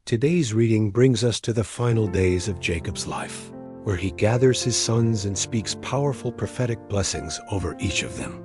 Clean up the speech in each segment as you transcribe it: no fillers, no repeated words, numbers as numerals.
Today's reading brings us to the final days of Jacob's life, where he gathers his sons and speaks powerful prophetic blessings over each of them.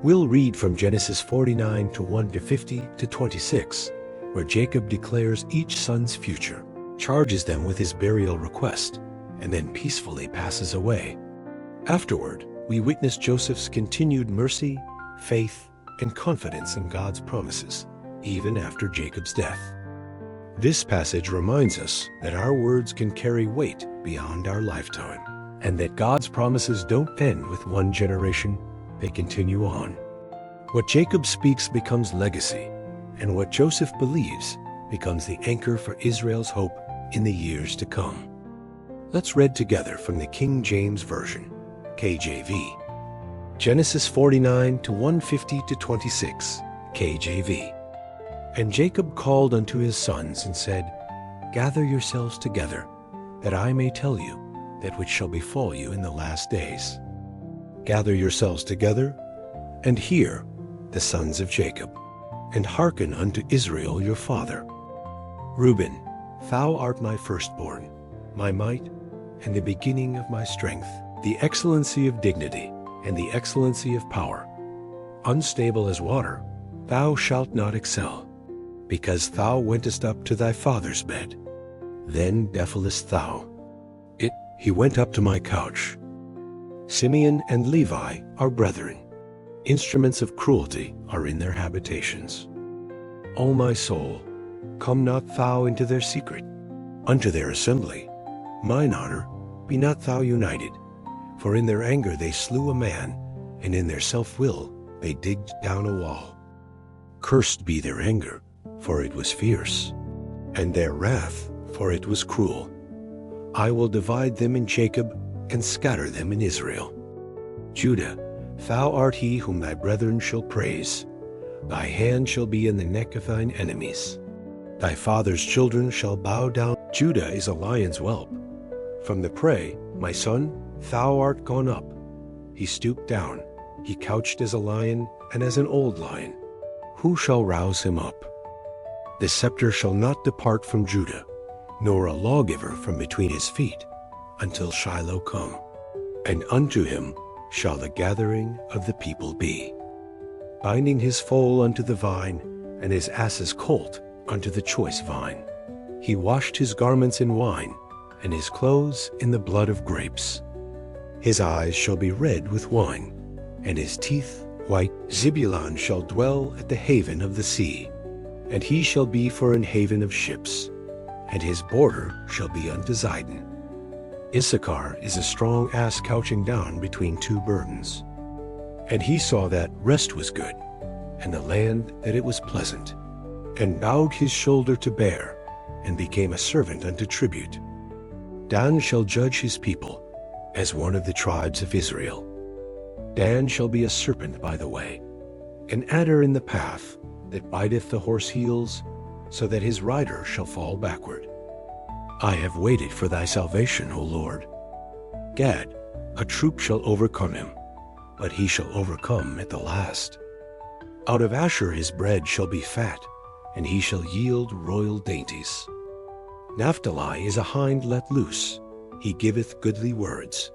We'll read from Genesis 49 to 1 to 50 to 26, where Jacob declares each son's future, charges them with his burial request, and then peacefully passes away. Afterward, we witness Joseph's continued mercy, faith, and confidence in God's promises, even after Jacob's death. This passage reminds us that our words can carry weight beyond our lifetime, and that God's promises don't end with one generation, they continue on. What Jacob speaks becomes legacy, and what Joseph believes becomes the anchor for Israel's hope in the years to come. Let's read together from the King James Version, KJV. Genesis 49 to 150 to 26, KJV. And Jacob called unto his sons and said, Gather yourselves together, that I may tell you that which shall befall you in the last days. Gather yourselves together, and hear, the sons of Jacob, and hearken unto Israel your father. Reuben, thou art my firstborn, my might, and the beginning of my strength, the excellency of dignity, and the excellency of power. Unstable as water, thou shalt not excel, because thou wentest up to thy father's bed. Then defilest thou. He went up to my couch. Simeon and Levi are brethren. Instruments of cruelty are in their habitations. O my soul, come not thou into their secret, unto their assembly. Mine honor, be not thou united. For in their anger they slew a man, and in their self-will they digged down a wall. Cursed be their anger, for it was fierce, and their wrath, for it was cruel. I will divide them in Jacob, and scatter them in Israel. Judah, thou art he whom thy brethren shall praise. Thy hand shall be in the neck of thine enemies. Thy father's children shall bow down. Judah is a lion's whelp. From the prey, my son, thou art gone up. He stooped down. He couched as a lion and as an old lion. Who shall rouse him up? The scepter shall not depart from Judah, nor a lawgiver from between his feet, until Shiloh come. And unto him shall the gathering of the people be. Binding his foal unto the vine, and his ass's colt unto the choice vine. He washed his garments in wine, and his clothes in the blood of grapes. His eyes shall be red with wine, and his teeth white. Zebulun shall dwell at the haven of the sea, and he shall be for an haven of ships, and his border shall be unto Zidon. Issachar is a strong ass couching down between two burdens. And he saw that rest was good, and the land that it was pleasant, and bowed his shoulder to bear, and became a servant unto tribute. Dan shall judge his people, as one of the tribes of Israel. Dan shall be a serpent by the way, an adder in the path, that biteth the horse heels, so that his rider shall fall backward. I have waited for thy salvation, O Lord. Gad, a troop shall overcome him, but he shall overcome at the last. Out of Asher his bread shall be fat, and he shall yield royal dainties. Naphtali is a hind let loose, he giveth goodly words.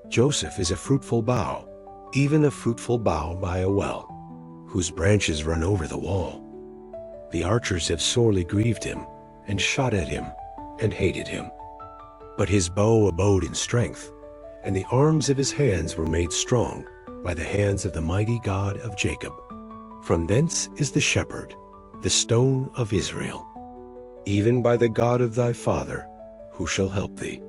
Joseph is a fruitful bough, even a fruitful bough by a well, whose branches run over the wall. The archers have sorely grieved him, and shot at him, and hated him. But his bow abode in strength, and the arms of his hands were made strong by the hands of the mighty God of Jacob. From thence is the shepherd, the stone of Israel, even by the God of thy father, who shall help thee,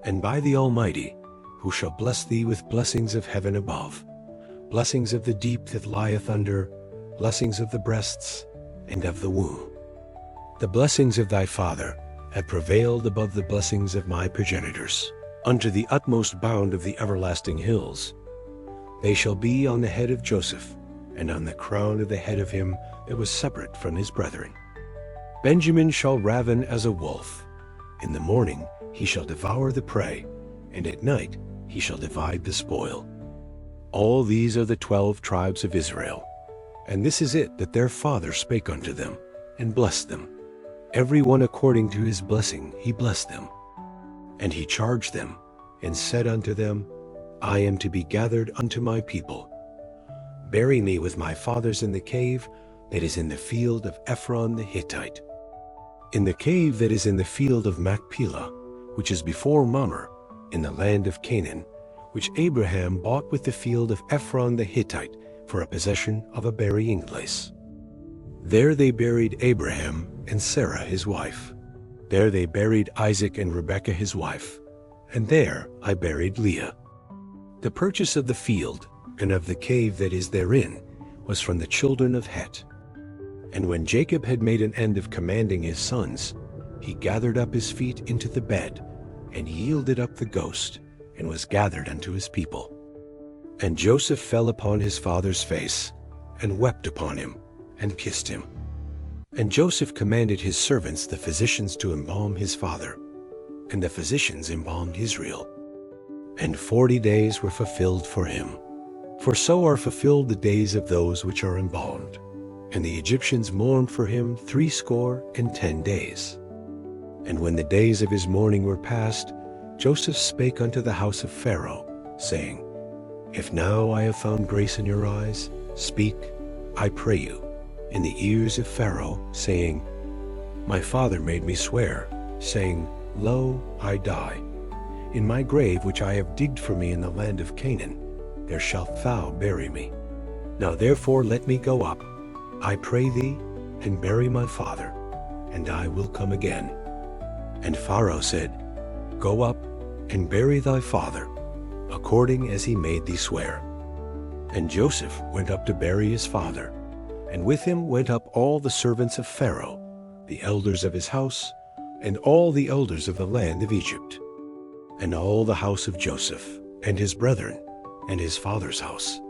and by the Almighty, who shall bless thee with blessings of heaven above, blessings of the deep that lieth under, blessings of the breasts, and of the womb. The blessings of thy father have prevailed above the blessings of my progenitors, unto the utmost bound of the everlasting hills. They shall be on the head of Joseph, and on the crown of the head of him that was separate from his brethren. Benjamin shall raven as a wolf. In the morning he shall devour the prey, and at night he shall divide the spoil. All these are the 12 tribes of Israel, and this is it that their father spake unto them, and blessed them. Every one according to his blessing he blessed them. And he charged them, and said unto them, I am to be gathered unto my people. Bury me with my fathers in the cave that is in the field of Ephron the Hittite, in the cave that is in the field of Machpelah, which is before Mamre, in the land of Canaan, which Abraham bought with the field of Ephron the Hittite for a possession of a burying place. There they buried Abraham and Sarah his wife. There they buried Isaac and Rebekah his wife, and there I buried Leah. The purchase of the field and of the cave that is therein was from the children of Het. And when Jacob had made an end of commanding his sons, he gathered up his feet into the bed, and yielded up the ghost, and was gathered unto his people. And Joseph fell upon his father's face, and wept upon him, and kissed him. And Joseph commanded his servants the physicians to embalm his father, and the physicians embalmed Israel. And 40 days were fulfilled for him. For so are fulfilled the days of those which are embalmed. And the Egyptians mourned for him 60 days. And when the days of his mourning were past, Joseph spake unto the house of Pharaoh, saying, If now I have found grace in your eyes, speak, I pray you, in the ears of Pharaoh, saying, My father made me swear, saying, Lo, I die. In my grave which I have digged for me in the land of Canaan, there shalt thou bury me. Now therefore let me go up, I pray thee, and bury my father, and I will come again. And Pharaoh said, Go up, and bury thy father, according as he made thee swear. And Joseph went up to bury his father, and with him went up all the servants of Pharaoh, the elders of his house, and all the elders of the land of Egypt, and all the house of Joseph, and his brethren, and his father's house.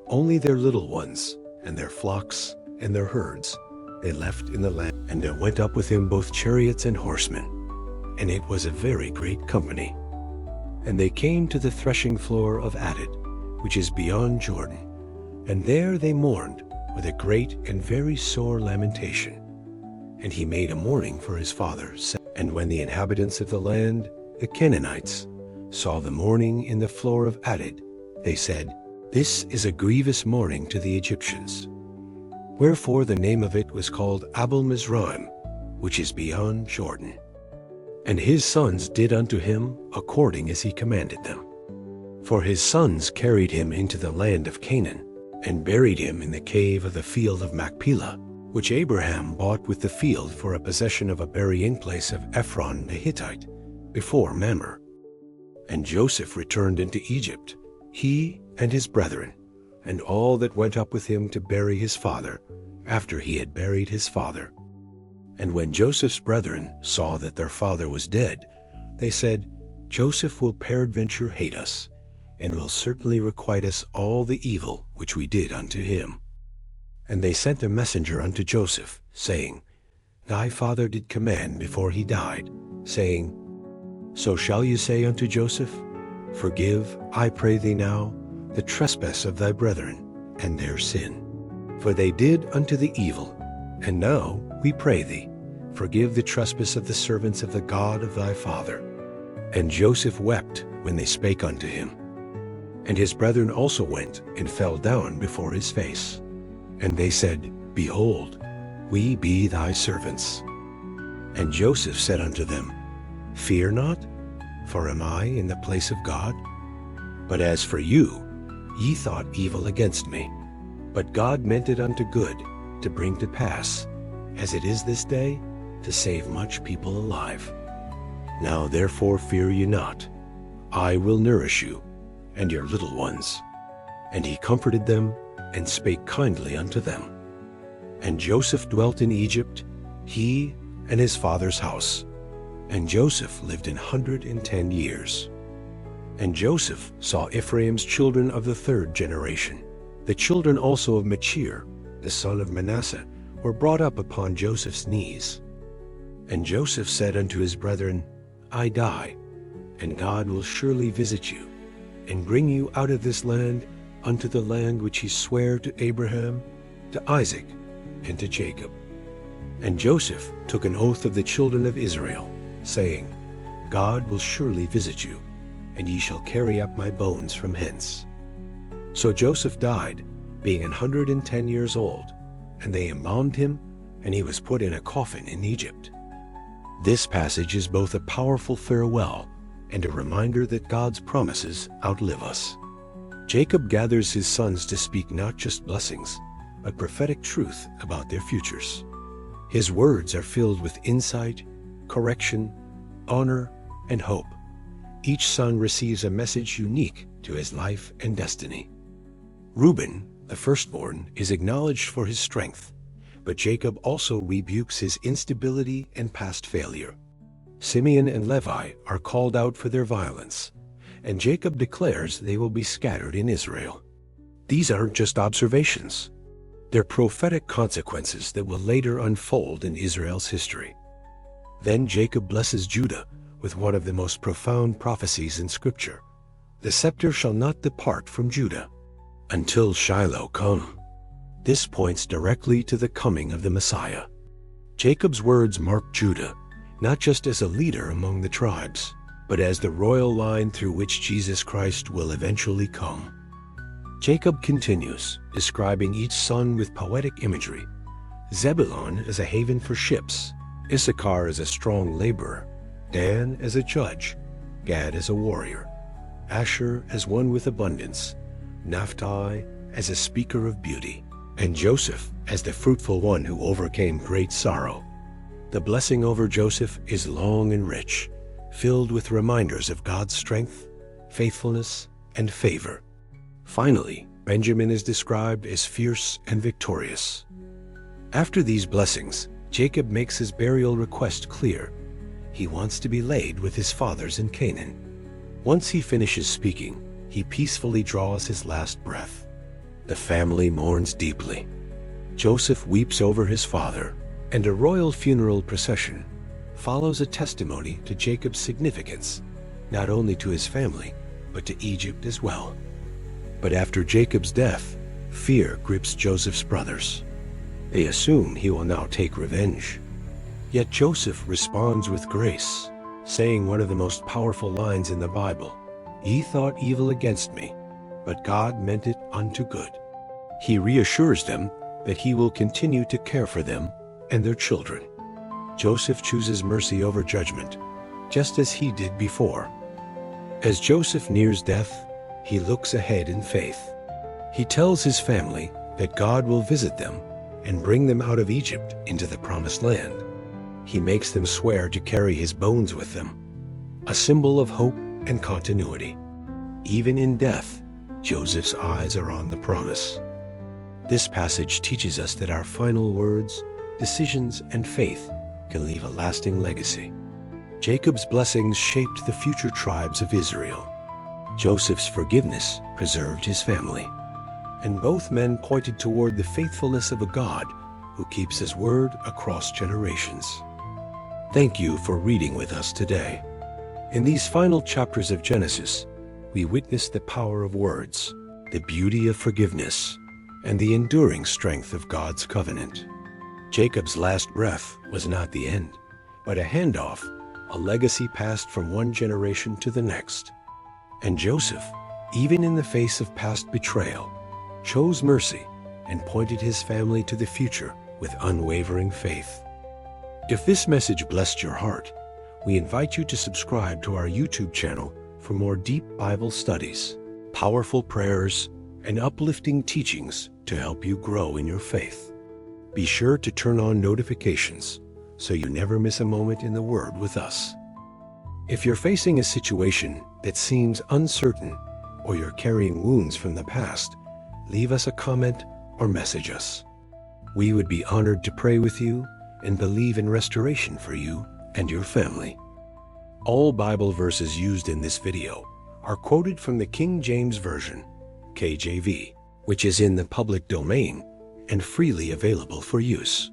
Only their little ones, and their flocks, and their herds, they left in the land. And there went up with him both chariots and horsemen, and it was a very great company. And they came to the threshing floor of Atad, which is beyond Jordan, and there they mourned with a great and very sore lamentation. And he made a mourning for his father. And when the inhabitants of the land, the Canaanites, saw the mourning in the floor of Atad, they said, This is a grievous mourning to the Egyptians. Wherefore the name of it was called Abel Mizraim, which is beyond Jordan. And his sons did unto him according as he commanded them. For his sons carried him into the land of Canaan, and buried him in the cave of the field of Machpelah, which Abraham bought with the field for a possession of a burying place of Ephron the Hittite, before Mamre. And Joseph returned into Egypt, he and his brethren, and all that went up with him to bury his father, after he had buried his father. And when Joseph's brethren saw that their father was dead, they said, Joseph will peradventure hate us, and will certainly requite us all the evil which we did unto him. And they sent a messenger unto Joseph, saying, Thy father did command before he died, saying, So shall you say unto Joseph, Forgive, I pray thee now, the trespass of thy brethren, and their sin. For they did unto thee evil, and now, we pray thee, forgive the trespass of the servants of the God of thy father. And Joseph wept when they spake unto him. And his brethren also went and fell down before his face. And they said, Behold, we be thy servants. And Joseph said unto them, Fear not, for am I in the place of God? But as for you, ye thought evil against me, but God meant it unto good, to bring to pass, as it is this day, to save much people alive. Now therefore fear ye not, I will nourish you, and your little ones. And he comforted them, and spake kindly unto them. And Joseph dwelt in Egypt, he and his father's house. And Joseph lived 110 years. And Joseph saw Ephraim's children of the 3rd generation. The children also of Machir, the son of Manasseh, were brought up upon Joseph's knees. And Joseph said unto his brethren, I die, and God will surely visit you, and bring you out of this land unto the land which he sware to Abraham, to Isaac, and to Jacob. And Joseph took an oath of the children of Israel, saying, God will surely visit you, and ye shall carry up my bones from hence. So Joseph died, being 110 years old, and they embalmed him, and he was put in a coffin in Egypt. This passage is both a powerful farewell and a reminder that God's promises outlive us. Jacob gathers his sons to speak not just blessings, but prophetic truth about their futures. His words are filled with insight, correction, honor, and hope. Each son receives a message unique to his life and destiny. Reuben, the firstborn, is acknowledged for his strength, but Jacob also rebukes his instability and past failure. Simeon and Levi are called out for their violence, and Jacob declares they will be scattered in Israel. These aren't just observations. They're prophetic consequences that will later unfold in Israel's history. Then Jacob blesses Judah with one of the most profound prophecies in Scripture. The scepter shall not depart from Judah until Shiloh come. This points directly to the coming of the Messiah. Jacob's words mark Judah not just as a leader among the tribes, but as the royal line through which Jesus Christ will eventually come. Jacob continues, describing each son with poetic imagery. Zebulun as a haven for ships, Issachar as a strong laborer, Dan as a judge, Gad as a warrior, Asher as one with abundance, Naphtali as a speaker of beauty, and Joseph as the fruitful one who overcame great sorrow. The blessing over Joseph is long and rich, filled with reminders of God's strength, faithfulness, and favor. Finally, Benjamin is described as fierce and victorious. After these blessings, Jacob makes his burial request clear. He wants to be laid with his fathers in Canaan. Once he finishes speaking, he peacefully draws his last breath. The family mourns deeply. Joseph weeps over his father, and a royal funeral procession follows, a testimony to Jacob's significance, not only to his family, but to Egypt as well. But after Jacob's death, fear grips Joseph's brothers. They assume he will now take revenge. Yet Joseph responds with grace, saying one of the most powerful lines in the Bible, "Ye thought evil against me, but God meant it unto good." He reassures them that he will continue to care for them and their children. Joseph chooses mercy over judgment, just as he did before. As Joseph nears death, he looks ahead in faith. He tells his family that God will visit them and bring them out of Egypt into the promised land. He makes them swear to carry his bones with them, a symbol of hope and continuity. Even in death, Joseph's eyes are on the promise. This passage teaches us that our final words, decisions, and faith can leave a lasting legacy. Jacob's blessings shaped the future tribes of Israel. Joseph's forgiveness preserved his family. And both men pointed toward the faithfulness of a God who keeps his word across generations. Thank you for reading with us today. In these final chapters of Genesis, we witness the power of words, the beauty of forgiveness, and the enduring strength of God's covenant. Jacob's last breath was not the end, but a handoff, a legacy passed from one generation to the next. And Joseph, even in the face of past betrayal, chose mercy and pointed his family to the future with unwavering faith. If this message blessed your heart, we invite you to subscribe to our YouTube channel for more deep Bible studies, powerful prayers, and uplifting teachings to help you grow in your faith. Be sure to turn on notifications so you never miss a moment in the Word with us. If you're facing a situation that seems uncertain or you're carrying wounds from the past, leave us a comment or message us. We would be honored to pray with you and believe in restoration for you and your family. All Bible verses used in this video are quoted from the King James Version, KJV, which is in the public domain and freely available for use.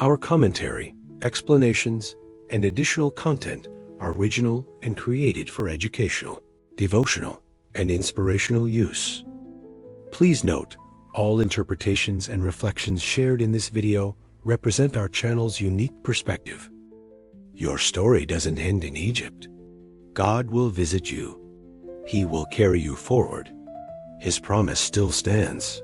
Our commentary, explanations, and additional content are original and created for educational, devotional, and inspirational use. Please note, all interpretations and reflections shared in this video represent our channel's unique perspective. Your story doesn't end in Egypt. God will visit you. He will carry you forward. His promise still stands.